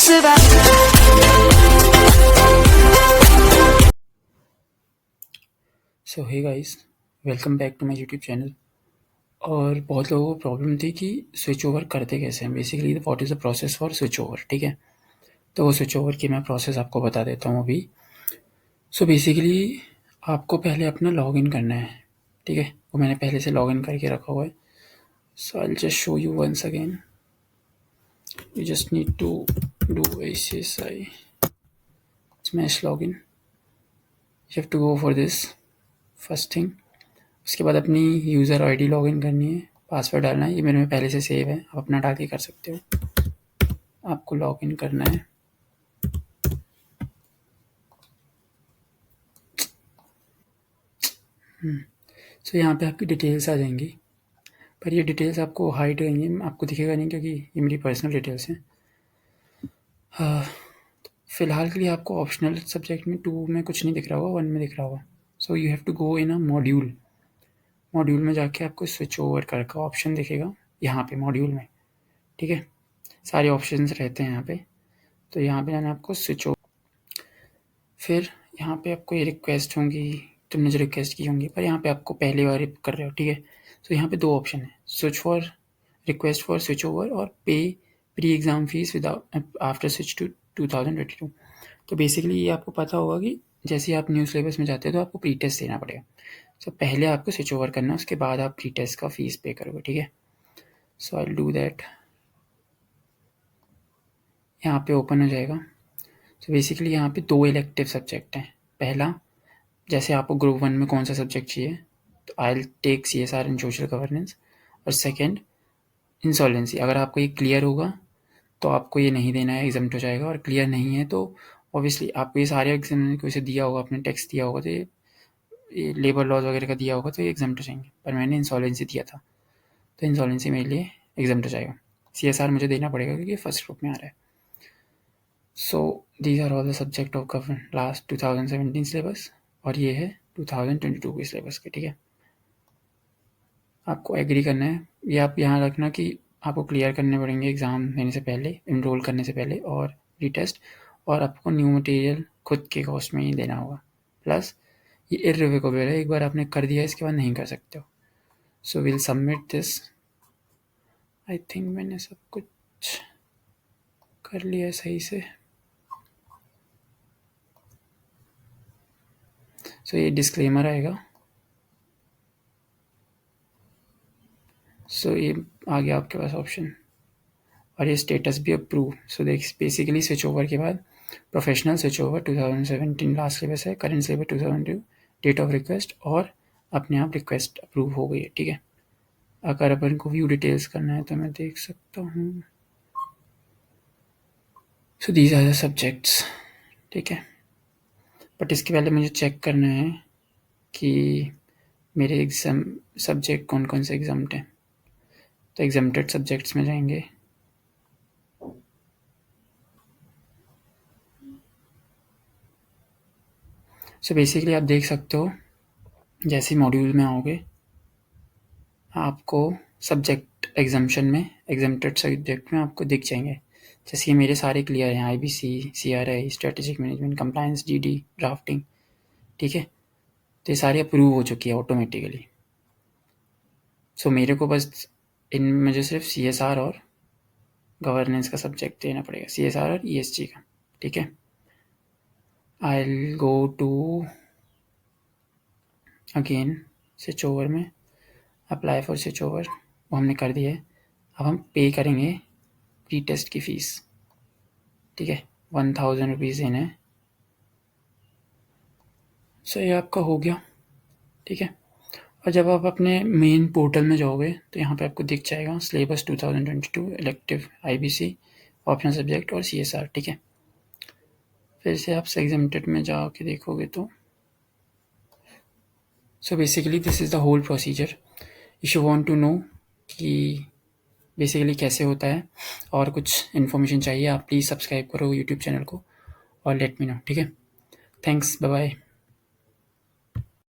survive. So hey guys, welcome back to my YouTube channel. और बहुत लोगों को प्रॉब्लम थी कि स्विच ओवर करते कैसे हैं। Basically what is the process for switch over, ठीक है। तो वो स्विच ओवर की मैं प्रोसेस आपको बता देता हूँ अभी। सो बेसिकली आपको पहले अपना लॉगिन करना है, ठीक है। वो मैंने पहले से लॉगिन करके रखा हुआ है। So I will just show you once again. You just need to do ACSI smash login. You have to go for this first thing. उसके बाद अपनी यूज़र आईडी लॉगिन करनी है, पासवर्ड डालना है। ये मेरे में पहले से सेव है, आप अपना डाल के कर सकते हो। आपको लॉगिन करना है। सो यहाँ पे आपकी डिटेल्स आ जाएंगी, पर ये डिटेल्स आपको हाइड रहेंगी, आपको दिखेगा नहीं क्योंकि ये मेरी पर्सनल डिटेल्स हैं। फ़िलहाल के लिए आपको ऑप्शनल सब्जेक्ट में 2 में कुछ नहीं दिख रहा होगा, 1 में दिख रहा होगा। So you have to go in a module. Module में जाके आपको स्विच ओवर कर का ऑप्शन दिखेगा यहाँ पे मॉड्यूल में, ठीक है। सारे ऑप्शंस रहते हैं यहाँ पे। तो यहाँ पे जाना है आपको स्विच ओवर। फिर यहाँ पे आपको ये रिक्वेस्ट होंगी, तुमने जो रिक्वेस्ट की होंगी, पर यहाँ पे आपको पहली बार कर रहे हो, ठीक है। तो यहाँ पे 2 ऑप्शन है, switch for request for switch over और पे pre exam fees without after switch to 2022। तो बेसिकली ये आपको पता होगा कि जैसे ही आप न्यू सिलेबस में जाते हो तो आपको प्री टेस्ट देना पड़ेगा। सो पहले आपको स्विच ओवर करना है, उसके बाद आप प्री टेस्ट का फीस पे करोगे, ठीक है। So I will do that. यहाँ पे ओपन हो जाएगा। सो बेसिकली यहाँ पे 2 इलेक्टिव सब्जेक्ट हैं। पहला, जैसे आपको ग्रुप 1 में कौन सा सब्जेक्ट चाहिए, तो I will take CSR and social governance. और सेकंड, इंसॉल्वेंसी। अगर आपको ये क्लियर होगा तो आपको ये नहीं देना है, एग्जम्प्ट हो जाएगा। और क्लियर नहीं है तो ऑब्वियसली आपको ये सारे एग्जाम को इसे दिया होगा, अपने टेक्स्ट दिया होगा, तो ये लेबर लॉज वगैरह का दिया होगा, तो ये एग्जम्प्ट हो जाएंगे। पर मैंने इंसॉल्वेंसी दिया था तो इंसॉल्वेंसी मेरे लिए एग्जम्प्ट हो जाएगा। CSR मुझे देना पड़ेगा क्योंकि फर्स्ट ग्रुप में आ रहा है। So these are all the subject of last 2017 syllabus, और ये है 2022 के सिलेबस के, ठीक है। आपको एग्री करना है। ये आप यहाँ रखना कि आपको क्लियर करने पड़ेंगे एग्ज़ाम देने से पहले, इनरोल करने से पहले और रीटेस्ट। और आपको न्यू मटेरियल खुद के कॉस्ट में ही देना होगा। प्लस ये इररिवोकेबल है, एक बार आपने कर दिया इसके बाद नहीं कर सकते हो। So will submit this. I think मैंने सब कुछ कर लिया है सही से। सो ये डिस्क्लेमर आएगा। सो ये आ गया आपके पास ऑप्शन, और ये स्टेटस भी अप्रूव। सो देख बेसिकली स्विच ओवर के बाद professional switch over 2017 last syllabus है, current syllabus 2002, date of request, और अपने आप रिक्वेस्ट अप्रूव हो गई है, ठीक है। अगर अपन को व्यू डिटेल्स करना है तो मैं देख सकता हूँ। So these are the subjects, ठीक है। बट इसके पहले मुझे चेक करना है कि मेरे एग्जाम सब्जेक्ट कौन कौन से एग्जाम्ट हैं। तो एग्जाम्प्टेड सब्जेक्ट्स में जाएंगे। सो बेसिकली आप देख सकते हो, जैसे मॉड्यूल में आओगे आपको सब्जेक्ट एग्जाम्शन में, एग्जाम्प्टेड सब्जेक्ट में आपको दिख जाएंगे। जैसे ये मेरे सारे क्लियर हैं, IBC, CRI, strategic management, compliance, DD, drafting, ठीक है। तो ये सारे अप्रूव हो चुकी है ऑटोमेटिकली। सो मेरे को बस इनमें मुझे सिर्फ CSR और गवर्नेंस का सब्जेक्ट देना पड़ेगा, CSR और ESG का, ठीक है। I will go to again switch over में, अप्लाई फॉर स्विच ओवर, वो हमने कर दिया है। अब हम पे करेंगे प्री टेस्ट की फ़ीस, ठीक है। 1000 रुपीज़ देना है। सो ये आपका हो गया, ठीक है। और जब आप अपने मेन पोर्टल में जाओगे तो यहाँ पे आपको दिख जाएगा syllabus 2022, elective, IBC, optional subject और CSR, ठीक है। फिर से आप एग्जाम्प्टेड में जाके देखोगे तो so basically this is the whole procedure. If you want to know कि बेसिकली कैसे होता है और कुछ इन्फॉर्मेशन चाहिए, आप प्लीज़ सब्सक्राइब करो यूट्यूब चैनल को और लेट मी नो, ठीक है। Thanks, bye bye.